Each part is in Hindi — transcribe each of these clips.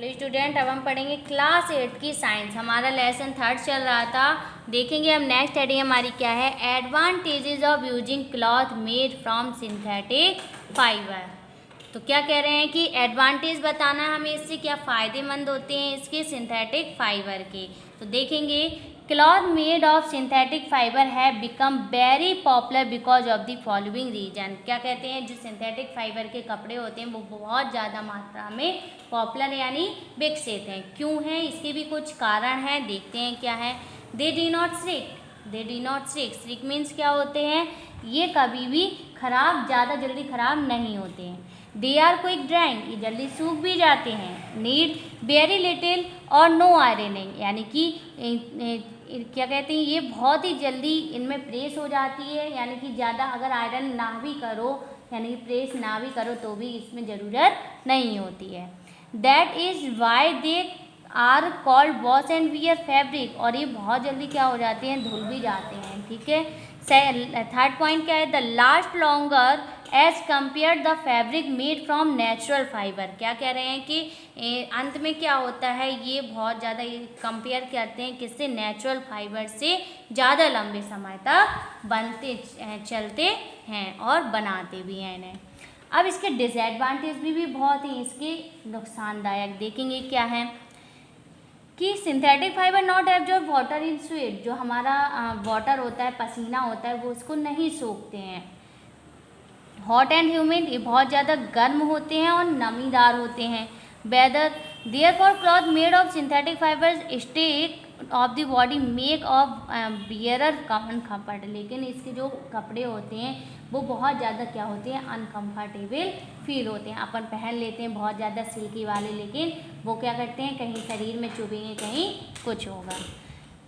हेलो स्टूडेंट, अब हम पढ़ेंगे क्लास 8 की साइंस। हमारा लेसन 3 चल रहा था। देखेंगे हम नेक्स्ट हेडिंग हमारी क्या है, advantages of using cloth made from synthetic fibre. तो क्या कह रहे हैं कि एडवांटेज बताना है हमें, इससे क्या फ़ायदेमंद होते हैं इसके सिंथेटिक फाइबर के। तो देखेंगे cloth made of synthetic fibre है become very popular because of the following reason. क्या कहते हैं, जो सिंथेटिक फाइबर के कपड़े होते हैं वो बहुत ज़्यादा मात्रा में पॉपुलर यानी विकसित हैं। क्यों हैं, इसके भी कुछ कारण हैं, देखते हैं क्या है। They do not shrink, they do not shrink, shrink means क्या होते हैं, ये कभी भी खराब, ज़्यादा जल्दी खराब नहीं होते हैं। दे आर क्विक ड्राइंग, ये जल्दी सूख भी जाते हैं। नीड वेरी लिटिल और नो आयरनिंग, यानी कि क्या कहते हैं, ये बहुत ही जल्दी इनमें प्रेस हो जाती है, यानी कि ज़्यादा अगर आयरन ना भी करो यानी कि प्रेस ना भी करो तो भी इसमें ज़रूरत नहीं होती है। That is why they are called wash and wear fabric, और ये बहुत जल्दी क्या हो जाते हैं, धुल भी जाते हैं। ठीक है। थर्ड पॉइंट क्या है, the last longer as compare the fabric made from natural fibre. क्या कह रहे हैं कि अंत में क्या होता है, ये बहुत ज़्यादा कंपेयर करते हैं किससे, नेचुरल फाइबर से ज़्यादा लंबे समय तक बनते चलते हैं और बनाते भी हैं इन्हें। अब इसके डिसएडवांटेज भी बहुत ही इसके नुकसानदायक, देखेंगे क्या है कि synthetic fibre not absorb water in sweat, जो हमारा वाटर होता है, पसीना होता है, वो उसको नहीं सोखते हैं। हॉट एंड ह्यूमिड, ये बहुत ज़्यादा गर्म होते हैं और नमीदार होते हैं। Whether therefore cloth made of synthetic fibres state of the body make of bearer common comfort, लेकिन इसके जो कपड़े होते हैं वो बहुत ज़्यादा क्या होते हैं, अनकम्फर्टेबल फील होते हैं। अपन पहन लेते हैं बहुत ज़्यादा सिल्की वाले, लेकिन वो क्या करते हैं, कहीं शरीर में चुभेंगे, कहीं कुछ होगा।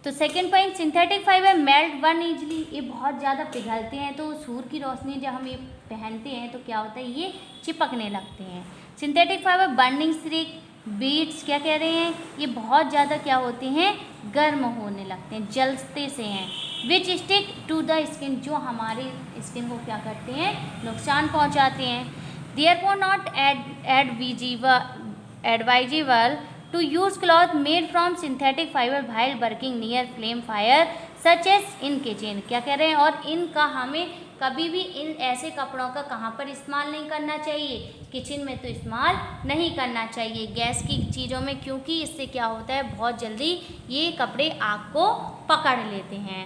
तो second point, synthetic fibre melt burn easily, ये बहुत ज़्यादा पिघलते हैं, तो सूर्य की रोशनी जब हम ये पहनते हैं तो क्या होता है, ये चिपकने लगते हैं। सिंथेटिक फाइबर बर्निंग श्रिक बीट्स, क्या कह रहे हैं, ये बहुत ज़्यादा क्या होते हैं, गर्म होने लगते हैं, जलते से हैं। विच स्टिक टू द स्किन, जो हमारी स्किन को क्या करते हैं, नुकसान पहुँचाते हैं। Therefore not advisable to use cloth made from synthetic fiber while working near flame fire such as in kitchen। क्या कह रहे हैं, और इनका हमें कभी भी इन ऐसे कपड़ों का कहाँ पर इस्तेमाल नहीं करना चाहिए, किचन में तो इस्तेमाल नहीं करना चाहिए, गैस की चीज़ों में, क्योंकि इससे क्या होता है, बहुत जल्दी ये कपड़े आग को पकड़ लेते हैं।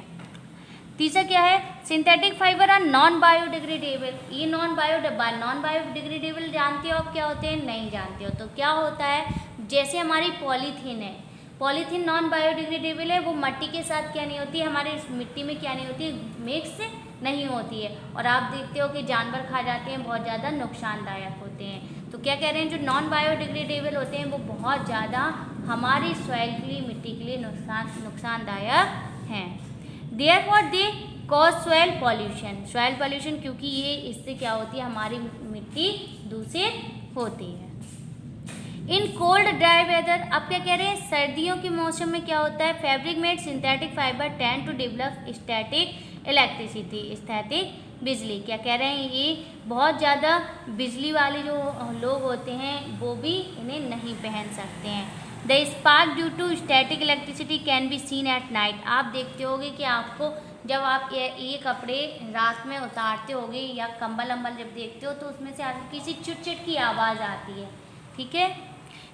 तीसरा क्या है, synthetic fibre are non biodegradable, ये नॉन बायोडिग्रेडेबल जानते हो आप क्या होते हैं, नहीं जानते हो। तो क्या होता है, जैसे हमारी पॉलीथीन है, पॉलीथीन नॉन बायोडिग्रेडेबल है, वो मिट्टी के साथ क्या नहीं होती है, हमारे मिट्टी में क्या नहीं होती है, मिक्स नहीं होती है, और आप देखते हो कि जानवर खा जाते हैं, बहुत ज़्यादा नुकसानदायक होते हैं। तो क्या कह रहे हैं, जो नॉन बायोडिग्रेडेबल होते हैं वो बहुत ज़्यादा हमारी सॉइल के लिए, मिट्टी के लिए नुकसानदायक हैं। Therefore they cause soil pollution, क्योंकि ये इससे क्या होती है, हमारी मिट्टी दूषित होती है। इन कोल्ड ड्राई वेदर, अब क्या कह रहे हैं, सर्दियों के मौसम में क्या होता है, fabric made synthetic fibre tend to develop static electricity, स्थैतिक बिजली। क्या कह रहे हैं, ये बहुत ज़्यादा बिजली वाले जो लोग होते हैं वो भी इन्हें नहीं पहन सकते हैं। The spark due to static electricity can be seen at night, आप देखते होगे कि आपको जब आप ये कपड़े रात में उतारते होगे या कंबल अम्बल जब देखते हो तो उसमें से किसी चिट की आवाज़ आती है। ठीक है।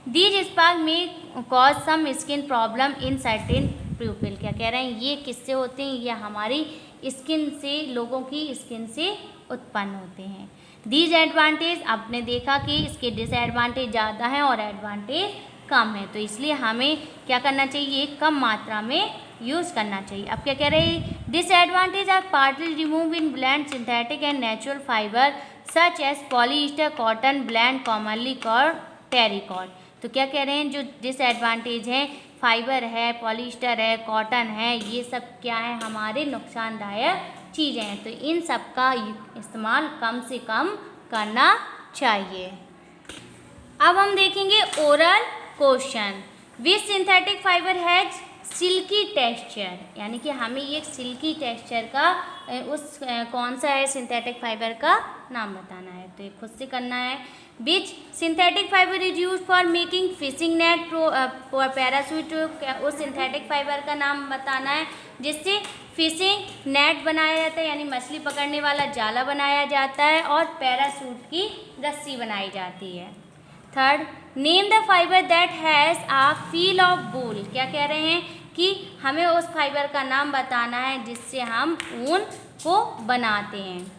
These spark may cause some skin problem in certain people, क्या कह रहे हैं, ये किससे होते हैं, ये हमारी स्किन से, लोगों की स्किन से उत्पन्न होते हैं। दीज एडवांटेज, आपने देखा कि इसके डिसएडवांटेज ज़्यादा हैं और एडवांटेज कम है, तो इसलिए हमें क्या करना चाहिए, कम मात्रा में यूज़ करना चाहिए। अब क्या कह रहे हैं, disadvantage are partly remove in blend synthetic and natural fibre such as polyester cotton blend commonly called terricot. तो क्या कह रहे हैं, जो डिसएडवांटेज हैं, फाइबर है, पॉलीस्टर है, कॉटन है, ये सब क्या है, हमारे नुकसानदायक चीज़ें हैं, तो इन सब का इस्तेमाल कम से कम करना चाहिए। अब हम देखेंगे oral question, which synthetic fibre has silky texture, यानी कि हमें ये सिल्की टेक्सचर का उस कौन सा है सिंथेटिक फाइबर का नाम बताना है, तो ये खुद से करना है। Which synthetic fibre is use for making fishing net parachute, उस सिंथेटिक फाइबर का नाम बताना है जिससे फिशिंग नेट बनाया जाता है, यानी मछली पकड़ने वाला जाला बनाया जाता है और पैराशूट की रस्सी बनाई जाती है। Third, name the fibre that has a feel of wool, क्या कह रहे हैं कि हमें उस फाइबर का नाम बताना है जिससे हम ऊन को बनाते हैं।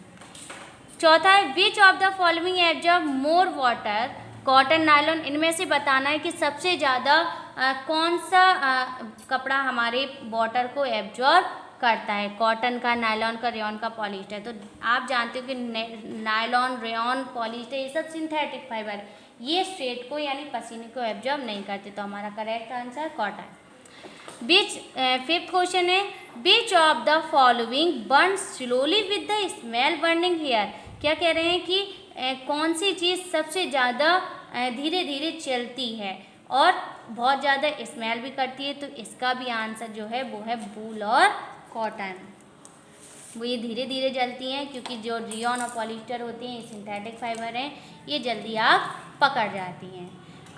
चौथा है which of the following absorb more water, cotton, nylon, इनमें से बताना है कि सबसे ज़्यादा कौन सा कपड़ा हमारे वाटर को एब्जॉर्ब करता है, कॉटन का, नायलॉन का, रेयॉन का, पॉलिस्टर। तो आप जानते हो कि नायलॉन, रेयॉन, पॉलिस्टर ये सब सिंथेटिक फाइबर, ये स्वेट को यानी पसीने को एब्जॉर्ब नहीं करते, तो हमारा correct answer cotton. Which fifth question है which of the following burn slowly with the smell burning hair, क्या कह रहे हैं कि कौन सी चीज़ सबसे ज़्यादा धीरे धीरे चलती है और बहुत ज़्यादा स्मेल भी करती है, तो इसका भी आंसर जो है वो है वूल और कॉटन। वो ये धीरे धीरे जलती हैं क्योंकि जो रेयॉन और पॉलिस्टर होती हैं ये सिंथेटिक फाइबर हैं, ये जल्दी आग पकड़ जाती हैं।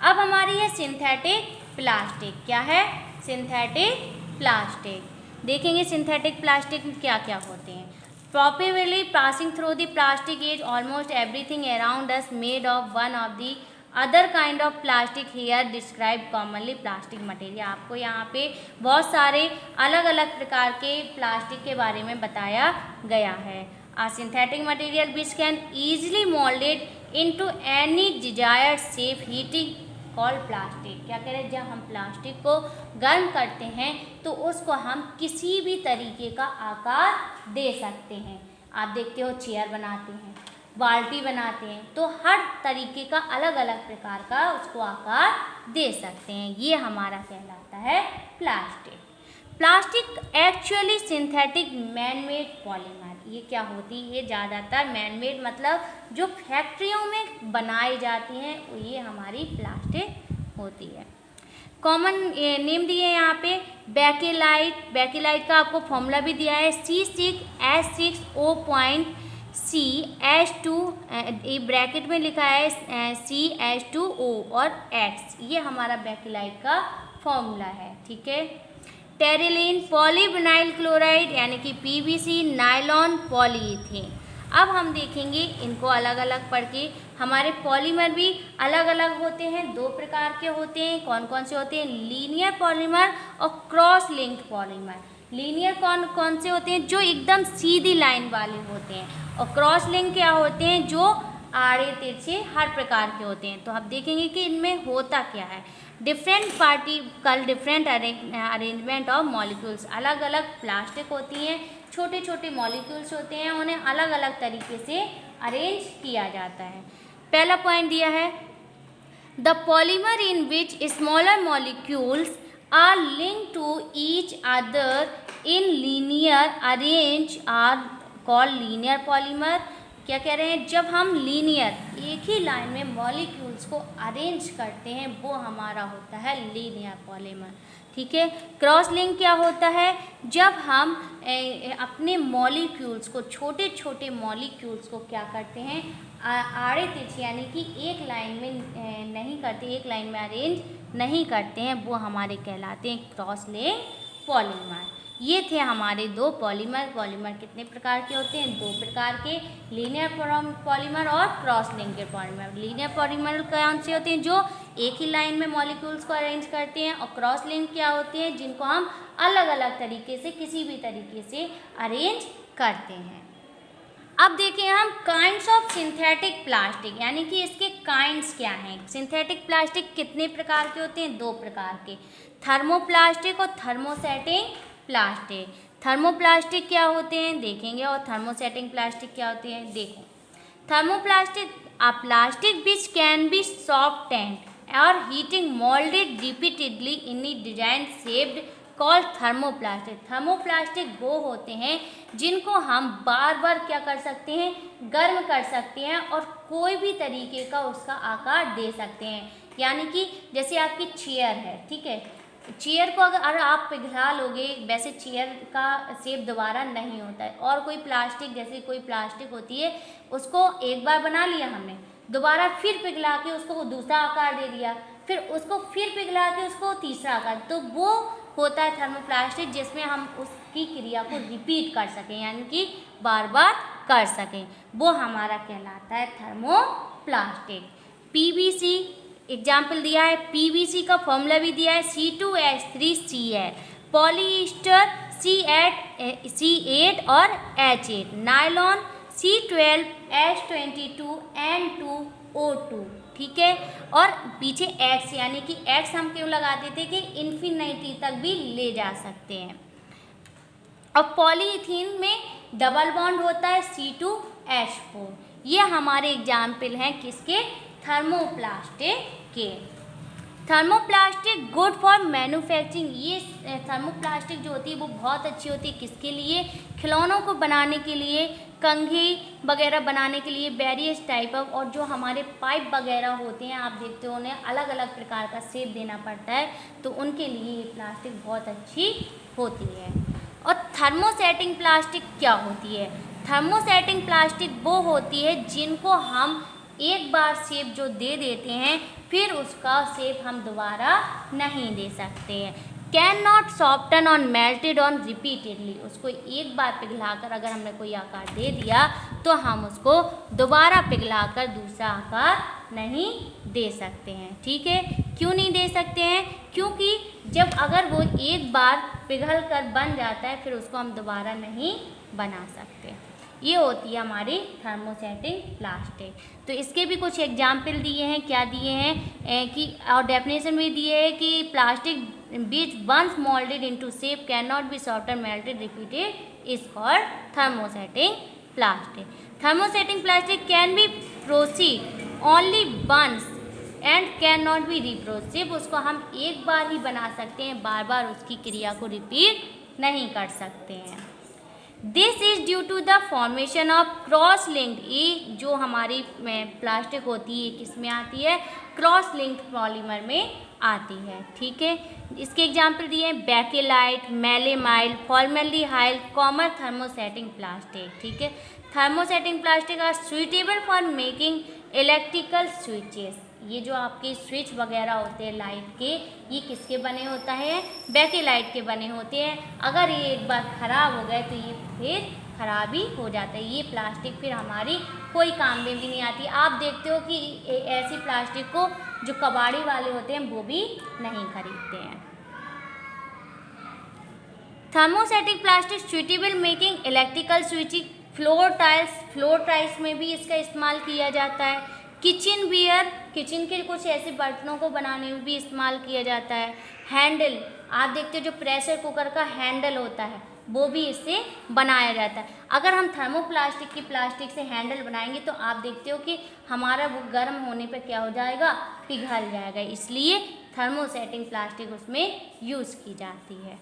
अब हमारी है सिंथेटिक प्लास्टिक, क्या है सिंथेटिक प्लास्टिक। देखेंगे सिंथेटिक प्लास्टिक में क्या क्या होते हैं। Probably passing through the plastic is almost everything around us made of one of the other kind of plastic here described commonly plastic material। आपको यहाँ पे बहुत सारे अलग अलग प्रकार के प्लास्टिक के बारे में बताया गया है। A synthetic material which can easily molded into any desired shape heating called plastic, क्या कह रहे हैं, जब हम प्लास्टिक को गर्म करते हैं तो उसको हम किसी भी तरीके का आकार दे सकते हैं। आप देखते हो चेयर बनाते हैं, बाल्टी बनाते हैं, तो हर तरीके का अलग अलग प्रकार का उसको आकार दे सकते हैं, ये हमारा कहलाता है plastic. Plastic actually synthetic man made polymer, ये क्या होती है, ये ज़्यादातर मैन मेड मतलब जो फैक्ट्रियों में बनाई जाती हैं ये हमारी प्लास्टिक होती है। कॉमन नेम दिए हैं यहाँ पे बेकेलाइट, बेकेलाइट का आपको फॉर्मूला भी दिया है C6H6O.C H2, ये ब्रैकेट में लिखा है CH2O और X, ये हमारा बेकेलाइट का फॉर्मूला है, ठीक है। टेरिलीन, पॉलीविनाइल क्लोराइड यानी कि PVC, नायलॉन, पॉलीइथेन। अब हम देखेंगे इनको अलग अलग पढ़ के। हमारे पॉलीमर भी अलग अलग होते हैं, दो प्रकार के होते हैं, कौन कौन से होते हैं, लीनियर पॉलीमर और क्रॉस लिंक्ड पॉलीमर। लीनियर कौन कौन से होते हैं, जो एकदम सीधी लाइन वाले होते हैं, और क्रॉस लिंक क्या होते हैं, जो आड़े तिरछे हर प्रकार के होते हैं। तो हम देखेंगे कि इनमें होता क्या है। Different particle, different arrangement of molecules, अलग अलग प्लास्टिक होती हैं, छोटे छोटे मॉलिक्यूल्स होते हैं, उन्हें अलग अलग तरीके से अरेंज किया जाता है। पहला पॉइंट दिया है the polymer in which smaller molecules are linked to each other in linear arrange are called linear polymer. क्या कह रहे हैं, जब हम लीनियर एक ही लाइन में मॉलिक्यूल्स को अरेंज करते हैं वो हमारा होता है लीनियर पॉलीमर, ठीक है। क्रॉस लिंक क्या होता है, जब हम अपने मॉलिक्यूल्स को, छोटे छोटे मॉलिक्यूल्स को क्या करते हैं, आड़े तिरछे यानी कि एक लाइन में नहीं करते, एक लाइन में अरेंज नहीं करते हैं, वो हमारे कहलाते हैं क्रॉस लिंक पॉलीमर। ये थे हमारे दो पॉलीमर। पॉलीमर कितने प्रकार के होते हैं, दो प्रकार के, लीनियर पॉलीमर और cross linked polymer. Linear polymer कौन से होते हैं, जो एक ही लाइन में मॉलिक्यूल्स को अरेंज करते हैं, और क्रॉस लिंक क्या होते हैं, जिनको हम अलग अलग तरीके से, किसी भी तरीके से अरेंज करते हैं। अब देखें हम काइंड्स ऑफ सिंथेटिक प्लास्टिक, यानी कि इसके काइंड्स क्या हैं। सिंथेटिक प्लास्टिक कितने प्रकार के होते हैं, दो प्रकार के, थर्मोप्लास्टिक और थर्मोसेटिंग प्लास्टिक। थर्मोप्लास्टिक क्या होते हैं देखेंगे, और थर्मोसेटिंग प्लास्टिक क्या होते हैं देखो। Thermoplastic a plastic which can be softened और heating moulded repeatedly in design shaped called thermoplastic. Thermoplastic वो होते हैं जिनको हम बार बार क्या कर सकते हैं, गर्म कर सकते हैं और कोई भी तरीके का उसका आकार दे सकते हैं। यानी कि जैसे आपकी चेयर है, ठीक है, चेयर को अगर आप पिघला लोगे, वैसे चेयर का शेप दोबारा नहीं होता है। और कोई प्लास्टिक, जैसे कोई प्लास्टिक होती है, उसको एक बार बना लिया हमने, दोबारा फिर पिघला के उसको दूसरा आकार दे दिया, फिर उसको फिर पिघला के उसको तीसरा आकार, तो वो होता है थर्मोप्लास्टिक, जिसमें हम उसकी क्रिया को रिपीट कर सकें, यानी कि बार बार कर सकें, वो हमारा कहलाता है थर्मोप्लास्टिक। पीवीसी एग्जाम्पल दिया है, पीवीसी का फॉर्मूला भी दिया है C2H3Cl, पॉलीस्टर C8 और H8, नायलॉन C12H22N2O2, ठीक है। और पीछे X, यानी कि X हम क्यों लगाते थे कि इन्फिनिटी तक भी ले जा सकते हैं। और पॉलीथीन में डबल बॉन्ड होता है C2H4। ये हमारे एग्जाम्पल हैं किसके, थर्मोप्लास्टिक के। थर्मोप्लास्टिक गुड फॉर मैन्युफैक्चरिंग, ये थर्मोप्लास्टिक जो होती है वो बहुत अच्छी होती है किसके लिए, खिलौनों को बनाने के लिए, कंघी वगैरह बनाने के लिए, वेरियस टाइप ऑफ, और जो हमारे पाइप वगैरह होते हैं आप देखते हो उन्हें अलग अलग प्रकार का शेप देना पड़ता है, तो उनके लिए ये प्लास्टिक बहुत अच्छी होती है। और थर्मोसेटिंग प्लास्टिक क्या होती है, थर्मोसेटिंग प्लास्टिक वो होती है जिनको हम एक बार शेप जो दे देते हैं फिर उसका शेप हम दोबारा नहीं दे सकते हैं। Can not soften on melted on repeatedly, उसको एक बार पिघलाकर अगर हमने कोई आकार दे दिया तो हम उसको दोबारा पिघलाकर दूसरा आकार नहीं दे सकते हैं, ठीक है। क्यों नहीं दे सकते हैं, क्योंकि जब अगर वो एक बार पिघल कर बन जाता है फिर उसको हम दोबारा नहीं बना सकते। ये होती है हमारी थर्मोसेटिंग प्लास्टिक। तो इसके भी कुछ एग्जाम्पल दिए हैं, क्या दिए हैं कि, और डेफिनेशन भी दिए है कि plastic which once molded into shape cannot be softened, melted, repeated is called thermosetting plastic. Thermosetting plastic can be proceed only once and cannot be reproduced. सिर्फ उसको हम एक बार ही बना सकते हैं, बार बार उसकी क्रिया को रिपीट नहीं कर सकते हैं। This is due to the formation of cross linked, ये जो हमारी प्लास्टिक होती है किस में आती है, क्रॉस लिंक्ड पॉलीमर में आती है, ठीक है। इसके एग्जाम्पल दिए हैं Bakelite, melamine, formaldehyde, common thermosetting plastic, ठीक है। Thermosetting plastic are suitable for making electrical switches, ये जो आपके स्विच वगैरह होते हैं लाइट के, ये किसके बने होता है, बेकेलाइट के बने होते हैं। अगर ये एक बार ख़राब हो गए तो ये फिर ख़राब ही हो जाता है, ये प्लास्टिक फिर हमारी कोई काम में भी नहीं आती। आप देखते हो कि ऐसी प्लास्टिक को जो कबाड़ी वाले होते हैं वो भी नहीं खरीदते हैं। Thermosetting plastic suitable making electrical switching, floor tiles में भी इसका इस्तेमाल किया जाता है। किचन वेयर, किचन के कुछ ऐसे बर्तनों को बनाने में भी इस्तेमाल किया जाता है। हैंडल, आप देखते हो जो प्रेशर कुकर का हैंडल होता है वो भी इससे बनाया जाता है। अगर हम थर्मोप्लास्टिक की प्लास्टिक से हैंडल बनाएंगे तो आप देखते हो कि हमारा वो गर्म होने पर क्या हो जाएगा, पिघल जाएगा, इसलिए थर्मोसेटिंग प्लास्टिक उसमें यूज़ की जाती है।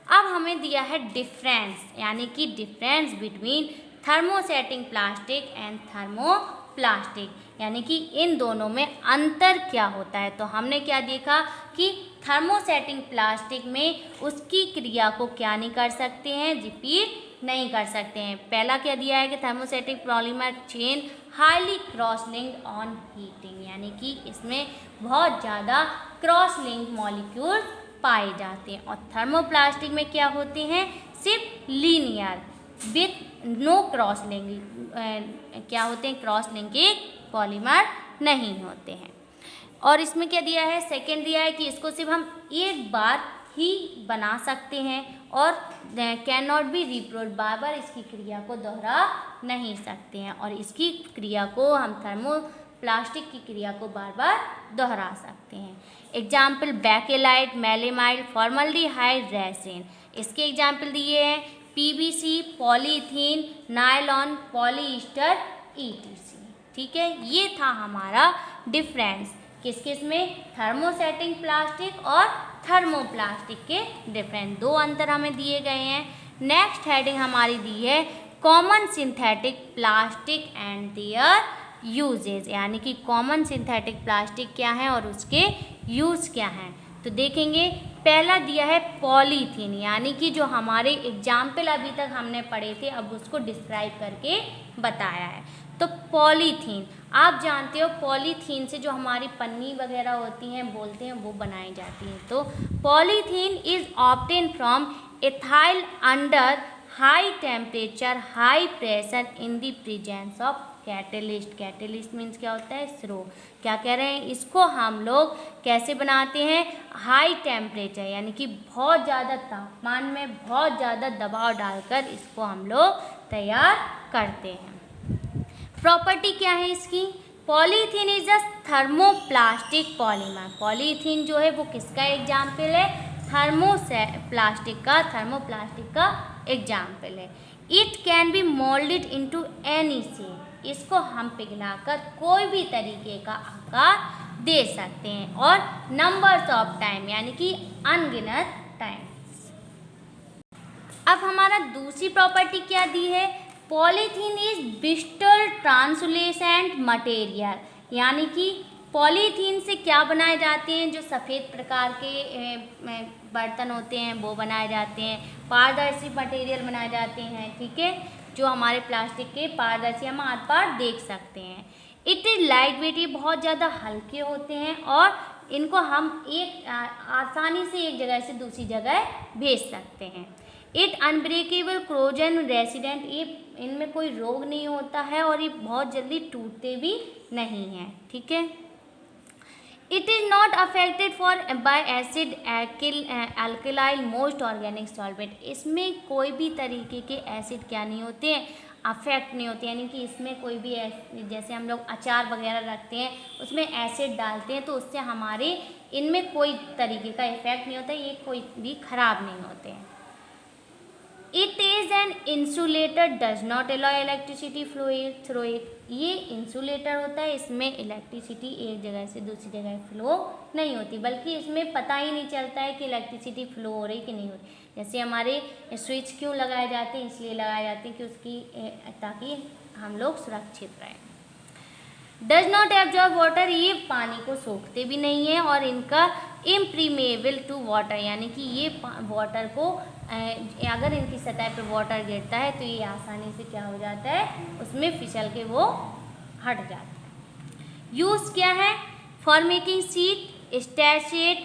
अब हमें दिया है डिफरेंस, यानी कि difference between thermosetting plastic and thermoplastic, यानी कि इन दोनों में अंतर क्या होता है। तो हमने क्या देखा कि थर्मोसेटिंग प्लास्टिक में उसकी क्रिया को क्या नहीं कर सकते हैं, रिपीट नहीं कर सकते हैं। पहला क्या दिया है कि thermosetting polymer chain highly cross linked on heating, यानी कि इसमें बहुत ज़्यादा क्रॉस लिंक मॉलिक्यूल पाए जाते हैं। और थर्मोप्लास्टिक में क्या होते हैं, सिर्फ linear with no cross link, क्या होते हैं, क्रॉस लिंकेज पॉलीमर नहीं होते हैं। और इसमें क्या दिया है, सेकंड दिया है कि इसको सिर्फ हम एक बार ही बना सकते हैं और कैन नॉट बी रिप्रोड्यूस, बार बार इसकी क्रिया को दोहरा नहीं सकते हैं, और इसकी क्रिया को हम थर्मोप्लास्टिक की क्रिया को बार बार दोहरा सकते हैं। एग्जाम्पल बेकेलाइट, मेलेमाइड, फॉर्मल्डिहाइड, रेसिन, इसके एग्जाम्पल दिए हैं PVC, polythene, nylon, polyester, ETC, ठीक है। ये था हमारा डिफरेंस किस किस में, थर्मोसेटिंग प्लास्टिक और थर्मोप्लास्टिक के डिफरेंस, दो अंतर हमें दिए गए हैं। नेक्स्ट हेडिंग हमारी दी है common synthetic plastic and their usages, यानी कि कॉमन सिंथेटिक प्लास्टिक क्या है और उसके यूज़ क्या हैं। तो देखेंगे पहला दिया है पॉलीथीन, यानी कि जो हमारे एग्जाम्पल अभी तक हमने पढ़े थे अब उसको डिस्क्राइब करके बताया है। तो पॉलीथीन आप जानते हो, पॉलीथीन से जो हमारी पन्नी वगैरह होती हैं बोलते हैं वो बनाई जाती हैं। तो polythene is obtain from ethyl under high temperature high pressure in the presence of catalyst. Catalyst means क्या होता है, स्रोत। क्या कह रहे हैं, इसको हम लोग कैसे बनाते हैं, हाई टेम्परेचर यानी कि बहुत ज़्यादा तापमान में बहुत ज़्यादा दबाव डालकर इसको हम लोग तैयार करते हैं। प्रॉपर्टी क्या है इसकी, polythene is a thermoplastic polymer. Polythene जो है वो किसका एग्जाम्पल है, थर्मोप्लास्टिक का एग्जाम्पल है। It can be moulded into any shape, इसको हम पिघलाकर कोई भी तरीके का आकार दे सकते हैं, और नंबर्स ऑफ टाइम यानी कि अनगिनत टाइम्स। अब हमारा दूसरी प्रॉपर्टी क्या दी है, polythene is Bristol translucent material, यानी कि पॉलीथीन से क्या बनाए जाते हैं, जो सफ़ेद प्रकार के बर्तन होते हैं वो बनाए जाते हैं, पारदर्शी मटेरियल बनाए जाते हैं, ठीक है, जो हमारे प्लास्टिक के पारदर्शी हम आर पार देख सकते हैं। इट इज़ लाइट वेट, ये बहुत ज़्यादा हल्के होते हैं और इनको हम एक आसानी से एक जगह से दूसरी जगह भेज सकते हैं। इट अनब्रेकेबल क्रोजन रेसिडेंट, ये इनमें कोई रोग नहीं होता है और ये बहुत जल्दी टूटते भी नहीं हैं, ठीक है। It is not affected for by acid alkali most organic solvent, इसमें कोई भी तरीके के एसिड क्या नहीं होते हैं, अफेक्ट नहीं होते, यानी कि इसमें कोई भी जैसे हम लोग अचार वगैरह रखते हैं उसमें एसिड डालते हैं तो उससे हमारे इनमें कोई तरीके का इफेक्ट नहीं होता, ये कोई भी खराब नहीं होते हैं। It is an insulator does not allow electricity flow through it, ये इंसुलेटर होता है, इसमें इलेक्ट्रिसिटी एक जगह से दूसरी जगह फ्लो नहीं होती, बल्कि इसमें पता ही नहीं चलता है कि इलेक्ट्रिसिटी फ्लो हो रही कि नहीं हो रही। जैसे हमारे स्विच क्यों लगाए जाते हैं, इसलिए लगाए जाते हैं कि उसकी ताकि हम लोग सुरक्षित रहें। डज नॉट एब्जॉर्ब वाटर, ये पानी को सोखते भी नहीं है, और इनका इम्प्रीमेबल टू वाटर, यानी कि ये वाटर को अगर इनकी सतह पर वाटर गिरता है तो ये आसानी से क्या हो जाता है, उसमें फिसल के वो हट जाता है। यूज़ क्या है, for making sheet, sachet,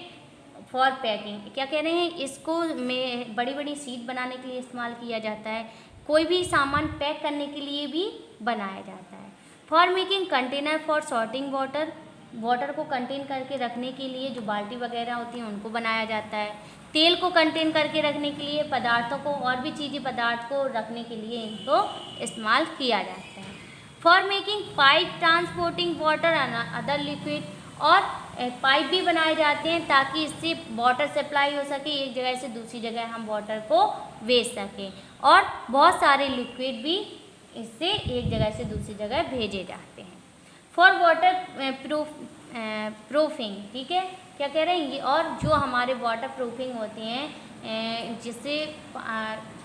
for packing, क्या कह रहे हैं, इसको में बड़ी बड़ी सीट बनाने के लिए इस्तेमाल किया जाता है, कोई भी सामान पैक करने के लिए भी बनाया जाता है। For making container for sorting water, water को कंटेन करके रखने के लिए जो बाल्टी वगैरह होती हैं उनको बनाया जाता है। तेल को कंटेन करके रखने के लिए, पदार्थों को और भी चीज़ें पदार्थ को रखने के लिए इनको इस्तेमाल किया जाता है। For making pipe transporting water other liquid, और पाइप भी बनाए जाते हैं ताकि इससे वाटर सप्लाई हो सके, एक जगह से दूसरी जगह हम वाटर को भेज सकें, और बहुत सारे लिक्विड भी इससे एक जगह से दूसरी जगह भेजे जाते हैं। फॉर वाटर प्रूफिंग, ठीक है, क्या कह रहे हैं ये, और जो हमारे वाटर प्रूफिंग होते हैं जिससे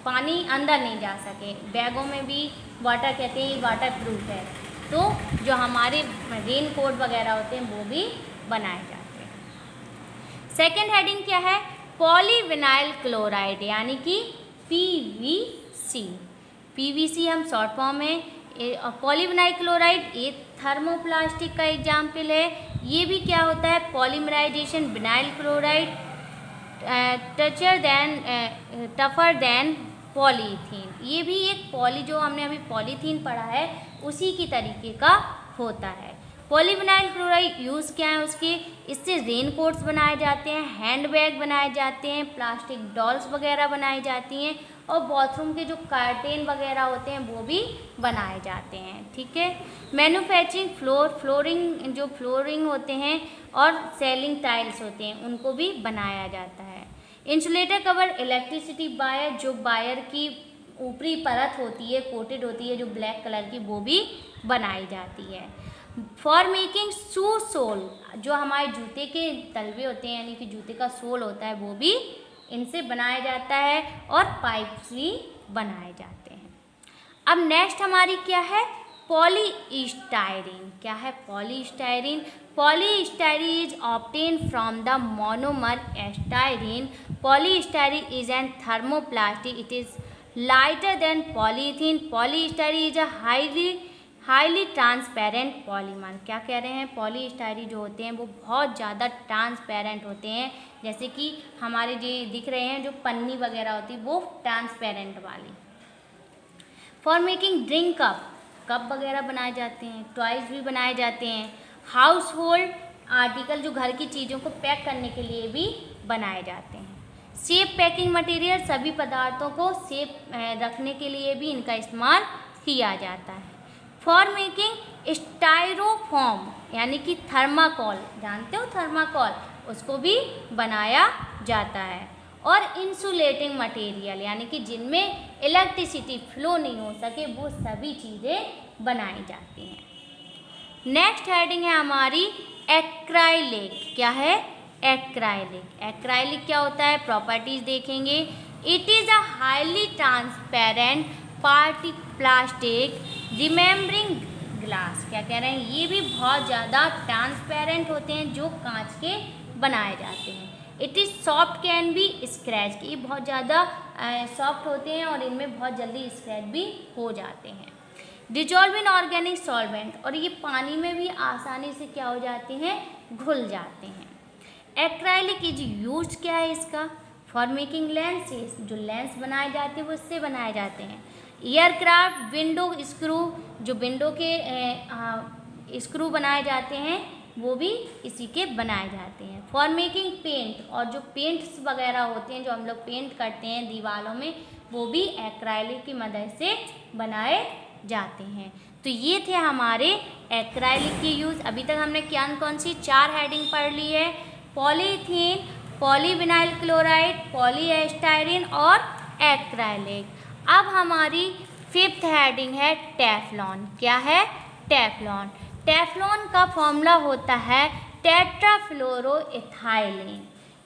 पानी अंदर नहीं जा सके, बैगों में भी वाटर कहते हैं वाटर प्रूफ है, तो जो हमारे रेन कोट वगैरह होते हैं वो भी बनाए जाते हैं। सेकेंड हेडिंग क्या है, पॉलीविनाइल क्लोराइड यानी कि पीवीसी। पीवीसी हम शॉर्ट फॉर्म में, पॉलीविनाइल क्लोराइड ये थर्मोप्लास्टिक का एग्जाम्पल है। ये भी क्या होता है, polymerisation vinyl chloride tougher than polythene, ये भी एक जो हमने अभी पॉलीथीन पढ़ा है उसी की तरीके का होता है। पॉलीविनाइल क्लोराइड यूज़ क्या है उसके, इससे रेन कोट्स बनाए जाते हैं, हैंड बैग बनाए जाते हैं, प्लास्टिक डॉल्स वगैरह बनाई जाती हैं, और बाथरूम के जो कर्टेन वगैरह होते हैं वो भी बनाए जाते हैं, ठीक है। मैन्युफैक्चरिंग फ्लोरिंग जो फ्लोरिंग होते हैं और सेलिंग टाइल्स होते हैं उनको भी बनाया जाता है। इंसुलेटर कवर इलेक्ट्रिसिटी वायर, जो वायर की ऊपरी परत होती है कोटेड होती है जो ब्लैक कलर की, वो भी बनाई जाती है। फॉर मेकिंग शू सोल, जो हमारे जूते के तलवे होते हैं यानी कि जूते का सोल होता है वो भी इनसे बनाया जाता है, और पाइप्स भी बनाए जाते हैं। अब नेक्स्ट हमारी क्या है, पॉलीस्टाइरीन। क्या है polystyrene? Polystyrene is obtain from the monomer styrene. Polystyrene is an thermoplastic, it is lighter than polythene. Polystyrene is a highly transparent polymer. क्या कह रहे हैं? पॉलीस्टाइरीन जो होते हैं वो बहुत ज़्यादा ट्रांसपेरेंट होते हैं, जैसे कि हमारे जो दिख रहे हैं जो पन्नी वगैरह होती है वो ट्रांसपेरेंट वाली। For making drink cup, cup वगैरह बनाए जाते हैं, टॉयज भी बनाए जाते हैं। हाउस होल्ड आर्टिकल, जो घर की चीज़ों को पैक करने के लिए भी बनाए जाते हैं। सेफ पैकिंग मटेरियल, सभी पदार्थों को सेफ रखने के लिए भी इनका इस्तेमाल किया जाता है। फॉर मेकिंग स्टाइरोफॉर्म, यानी कि थर्माकोल, जानते हो थर्माकोल, उसको भी बनाया जाता है। और इंसुलेटिंग मटेरियल, यानी कि जिनमें इलेक्ट्रिसिटी फ्लो नहीं हो सके वो सभी चीज़ें बनाई जाती हैं। नेक्स्ट हेडिंग है हमारी एक्राइलिक। क्या है? एक्राइलिक। एक्राइलिक क्या होता है? प्रॉपर्टीज देखेंगे। It is a highly transparent party plastic remembering glass. क्या कह रहे हैं? ये भी बहुत ज़्यादा ट्रांसपेरेंट होते हैं जो कांच के बनाए जाते हैं। It is soft can be scratch, ये बहुत ज़्यादा सॉफ्ट होते हैं और इनमें बहुत जल्दी स्क्रैच भी हो जाते हैं। डिजॉल्व इन ऑर्गेनिक सॉल्वेंट, और ये पानी में भी आसानी से क्या हो जाते हैं? घुल जाते हैं। एक्राइलिक इज यूज क्या है इसका? फॉर मेकिंग लेंसेज, जो लेंस बनाए जाते हैं वो इससे बनाए जाते हैं। एयरक्राफ्ट विंडो स्क्रू, जो विंडो के स्क्रू बनाए जाते हैं वो भी इसी के बनाए जाते हैं। फॉर मेकिंग पेंट, और जो पेंट्स वगैरह होते हैं जो हम लोग पेंट करते हैं दीवारों में वो भी एक्राइलिक की मदद से बनाए जाते हैं। तो ये थे हमारे एक्राइलिक के यूज़। अभी तक हमने कौन सी 4 हेडिंग पढ़ ली है? पॉलीथीन, पॉलीविनाइल क्लोराइड, पॉलीएस्टाइरीन और एक्राइलिक। अब हमारी 5th हेडिंग है टेफ्लॉन। क्या है? टेफ्लॉन। टेफ्लॉन का फॉर्मूला होता है टेट्राफ्लोरोइथाइलीन।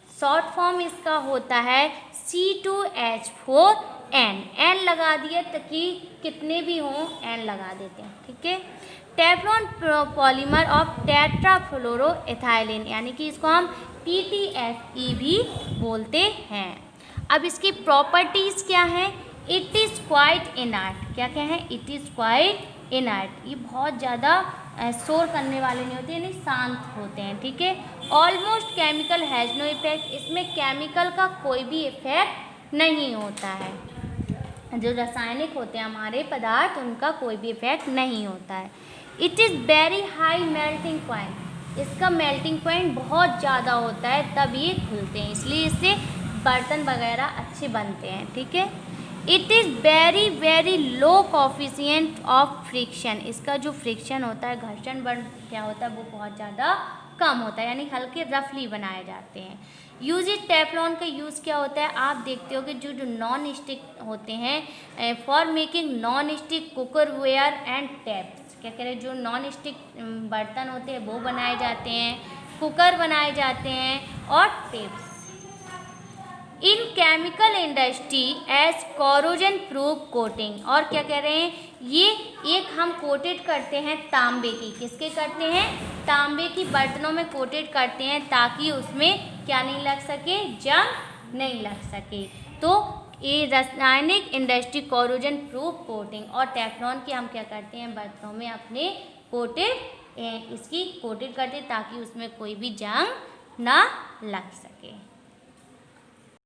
शॉर्ट फॉर्म इसका होता है C2H4N। N लगा दिए ताकि कितने भी हों N लगा देते हैं, ठीक है। टेफ्लॉन पॉलीमर ऑफ टेट्राफ्लोरोइथाइलीन, यानी कि इसको हम TTFE भी बोलते हैं। अब इसकी प्रॉपर्टीज़ क्या हैं? It is quite inert. क्या क्या है? इट इज़ क्वाइट इनर्ट, ये बहुत ज़्यादा शोर करने वाले नहीं होते, यानी शांत होते हैं, ठीक है। Almost chemical has no effect, इसमें केमिकल का कोई भी इफेक्ट नहीं होता है। जो रासायनिक होते हैं हमारे पदार्थ उनका कोई भी इफेक्ट नहीं होता है। It is very high melting point, इसका मेल्टिंग पॉइंट बहुत ज़्यादा होता है तब ये खुलते हैं, इसलिए इससे बर्तन वगैरह अच्छे बनते हैं, ठीक है। It is very very low coefficient of friction, इसका जो फ्रिक्शन होता है घर्षण बल क्या होता है वो बहुत ज़्यादा कम होता है, यानी हल्के रफली बनाए जाते हैं। यूज इट टेफ्लॉन का यूज़ क्या होता है? आप देखते हो कि जो जो नॉन स्टिक होते हैं for making non stick cookware and taps. क्या कह रहे हैं? जो नॉन स्टिक बर्तन होते हैं वो बनाए जाते हैं, कुकर बनाए जाते हैं और tapes. In chemical industry as corrosion proof coating, और क्या कह रहे हैं? ये एक हम कोटेड करते हैं तांबे की, किसके करते हैं? तांबे की बर्तनों में कोटेड करते हैं ताकि उसमें क्या नहीं लग सके? जंग नहीं लग सके। तो ये रासायनिक इंडस्ट्री कोरोजन प्रूफ कोटिंग, और टेफ्लॉन की हम क्या करते हैं? बर्तनों में अपने कोटेड इसकी कोटेड करते हैं ताकि उसमें कोई भी जंग ना लग सके।